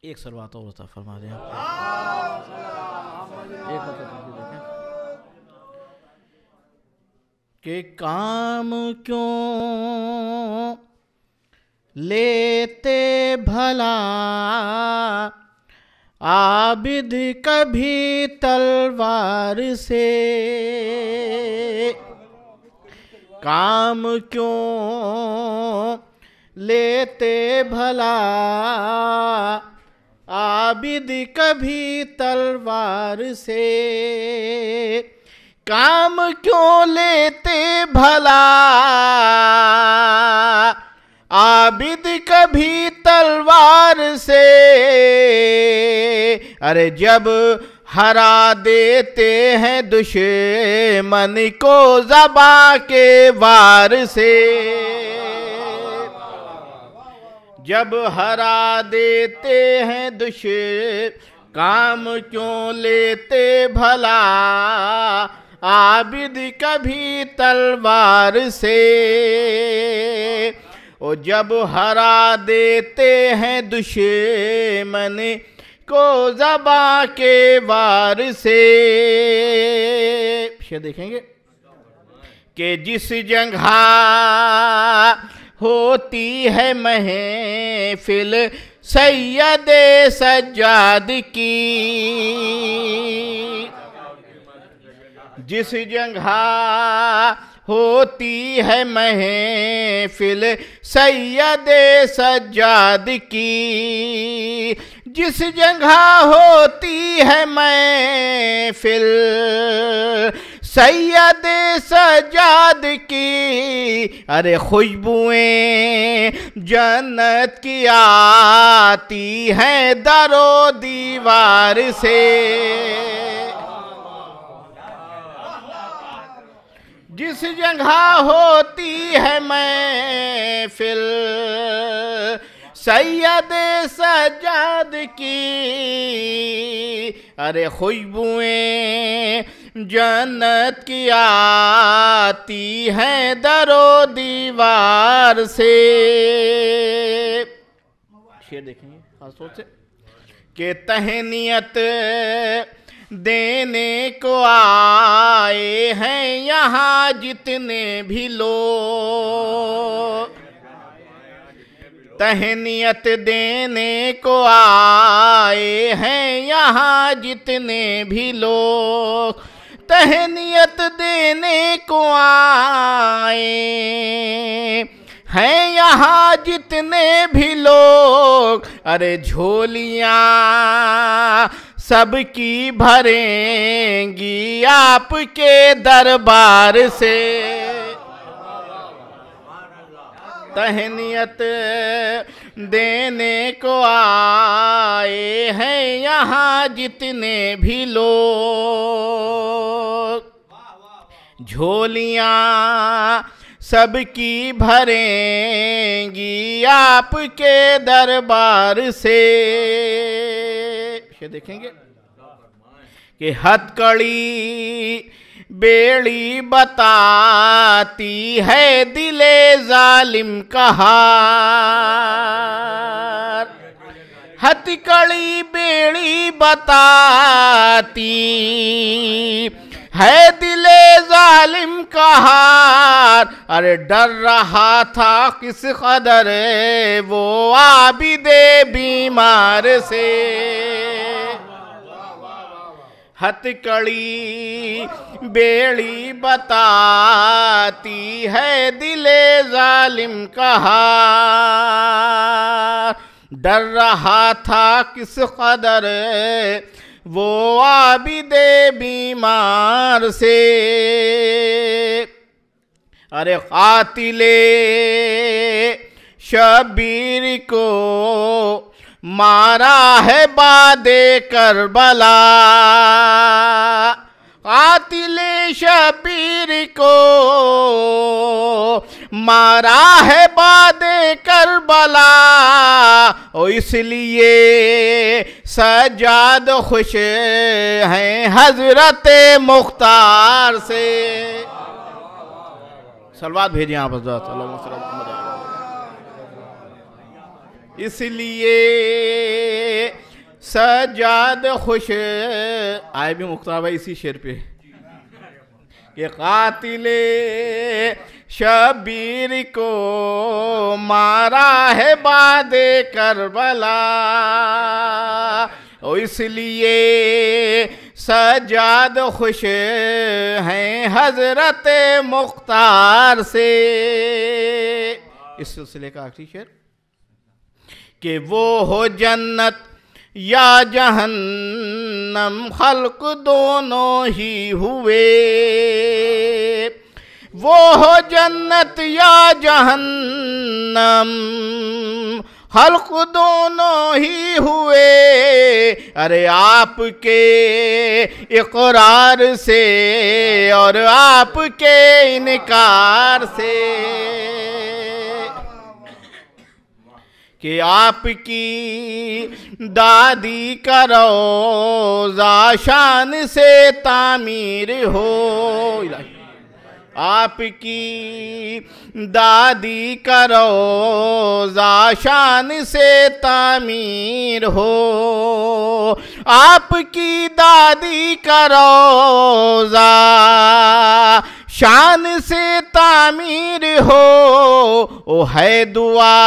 एक सलवात और अता फरमा दें आप। एक देखें कि काम क्यों लेते भला आबिद कभी तलवार से, काम क्यों लेते भला आबिद कभी तलवार से, काम क्यों लेते भला आबिद कभी तलवार से। अरे जब हरा देते हैं दुश्मन को ज़बां के वार से, जब हरा देते हैं दुश्मन काम क्यों लेते भला आबिद कभी तलवार से। ओ जब हरा देते हैं दुश्मन को ज़बां के वार से। शेर देखेंगे कि जिस जगह होती है महफिल सैयदे सज्जाद की, जिस जगह होती है महफिल सैयदे सज्जाद की, जिस जगह होती है महफिल सैयदे सज्जाद की। अरे खुशबुएं जन्नत की आती हैं दरो दीवार से, जिस जगह होती है महफिल सैयदे सज्जाद की। अरे खुशबुएं जन्नत की आती हैं दरो दीवार से। शेर देखेंगे खास तौर से कि तहनीयत देने को आए हैं यहाँ जितने भी लोग, तहनीयत देने को आए हैं यहाँ जितने भी लोग, तहनीयत देने को आए हैं यहाँ जितने भी लोग। अरे झोलियाँ सबकी भरेंगी आपके दरबार से, तहनीयत देने को आए हैं यहाँ जितने भी लोग, झोलियाँ सबकी भरेंगी आपके दरबार से। ये देखेंगे कि हथकड़ी बेड़ी बताती है दिले जालिम का हार, हथकड़ी बेड़ी बताती है दिले जालिम का हार। अरे डर रहा था किस कदर वो आबिदे बीमार से, हथकड़ी बेड़ी बताती है दिले जालिम का हार। डर रहा था किस कदर वो आबिदे बीमार से। अरे कातिले शबीर को मारा है बादे करबला, कातिले शबीर को मारा है बादे करबला। ओ इसलिए सज्जाद खुश हैं हजरत मुख्तार से। सलवात भेजिए आप हज़रत। इसलिए सजाद खुश, आए भी मुख्तार भाई इसी शेर पे कि कातिले शबीर को मारा है बादे करबला, और इसलिए सजाद खुश हैं हजरत मुख्तार से। इस सिलसिले का आखिरी शेर कि वो हो जन्नत या जहन्नम खल्क दोनों ही हुए, वो हो जन्नत या जहन्नम खल्क दोनों ही हुए। अरे आपके इकरार से और आपके इनकार से, कि आपकी दादी का रोज़ा शान से तामीर हो, आपकी दादी का रोज़ा शान से तामीर हो, आपकी दादी का रोज़ा शान से तामीर हो। ओ है दुआ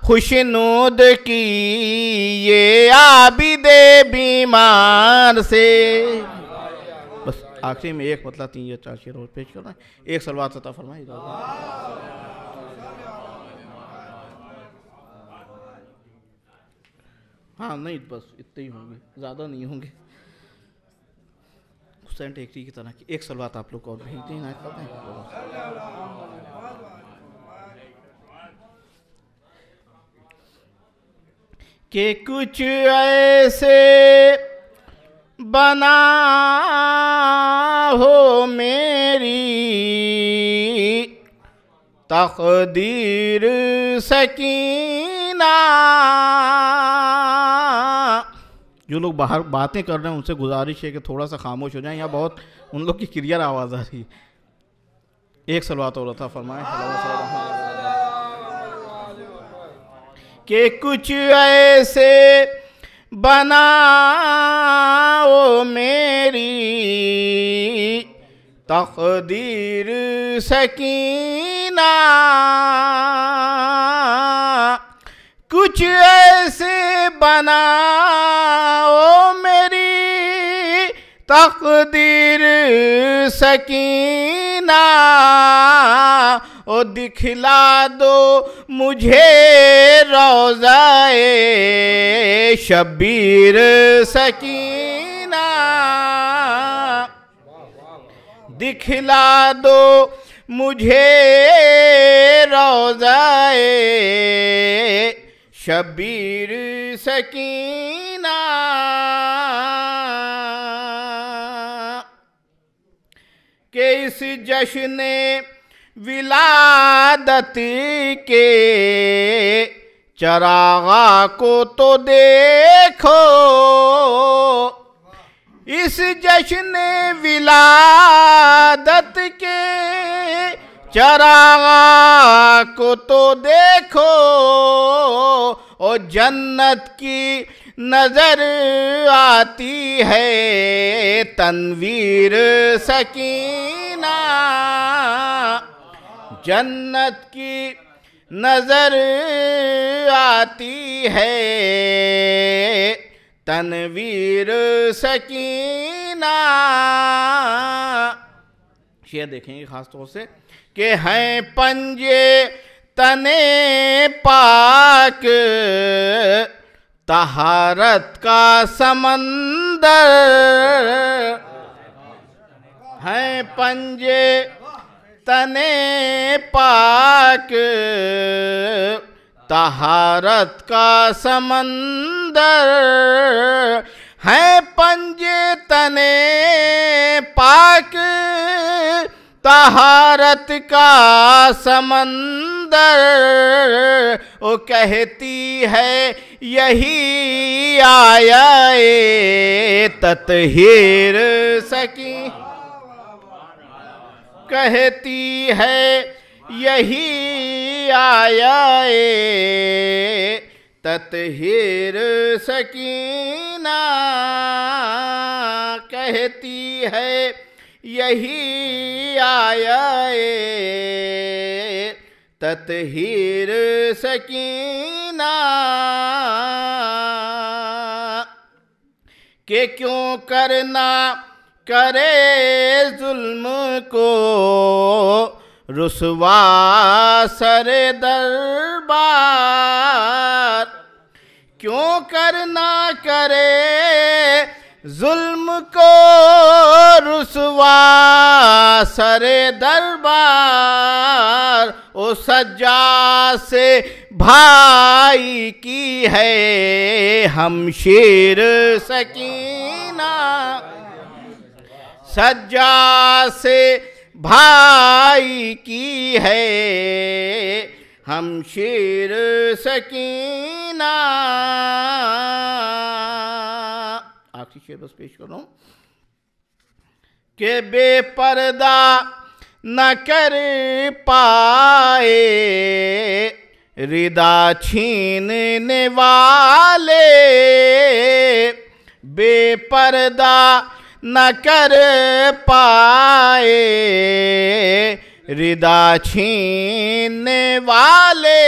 खुशनूद की ये आबिदे बीमार से। बस आखिरी में एक मतलब 3 या 4 शेर और पेश करना है। एक सलवात अता फरमाइए। हाँ नहीं बस इतने ही होंगे, ज़्यादा नहीं होंगे। हुसैन टेकरी की तरह की एक सलवात आप लोग को और भेज दें ना करते हैं। कि कुछ ऐसे बना हो मेरी तकदीर सकीना। जो लोग बाहर बातें कर रहे हैं उनसे गुजारिश है कि थोड़ा सा खामोश हो जाएं, यहाँ बहुत उन लोग की क्लियर आवाज़ आ रही है। एक सलवात और था फरमाए कि कुछ ऐसे बनाओ मेरी तकदीर सकीना, कुछ ऐसे बनाओ मेरी तकदीर सकीना। ओ दिखला दो मुझे रोज़ाए शबीर सकीना, दिखला दो मुझे रोज़ाए शबीर सकीना। के इस जश्न विलादत के चरागा को तो देखो, इस जश्न विलादत के चरागा को तो देखो। और जन्नत की नजर आती है तनवीर सकीना, जन्नत की नजर आती है तनवीर सकीना। शेर देखेंगे खास तौर से कि हैं पंजे तने पाक तहारत का समंदर, हैं पंजे तने पाक तहारत का समंदर, हैं पंजे तने पाक तहारत का समंदर। वो कहती है यही आया ततहीर सकी, कहती है यही आया ततहीर सकीना कहती है यही आया ततहीर सकीना के क्यों करना करे जुल्म को रुसवा सरे दरबार क्यों करना करे जुल्म को रुसवा सरे दरबार ओ सज्जा से भाई की है हमशीर सकीना सज्जा से भाई की है हमशीर सकीना आखिरी शेर बस पेश कर रहा हूं के बेपर्दा न कर पाए रिदा छीनने वाले बेपर्दा न कर पाए रिदा छीनने वाले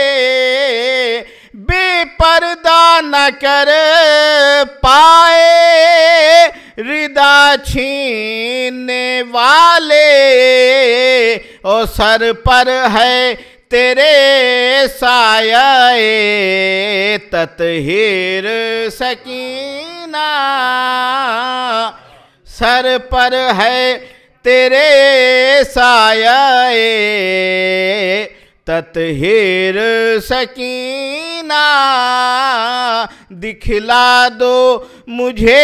बेपर्दा न कर पाए रिदा छीनने वाले ओ सर पर है तेरे साये ततहीर सकीना सर पर है तेरे साये ततहीर सकीना दिखला दो मुझे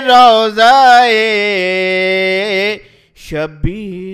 रोज़ाए शबीर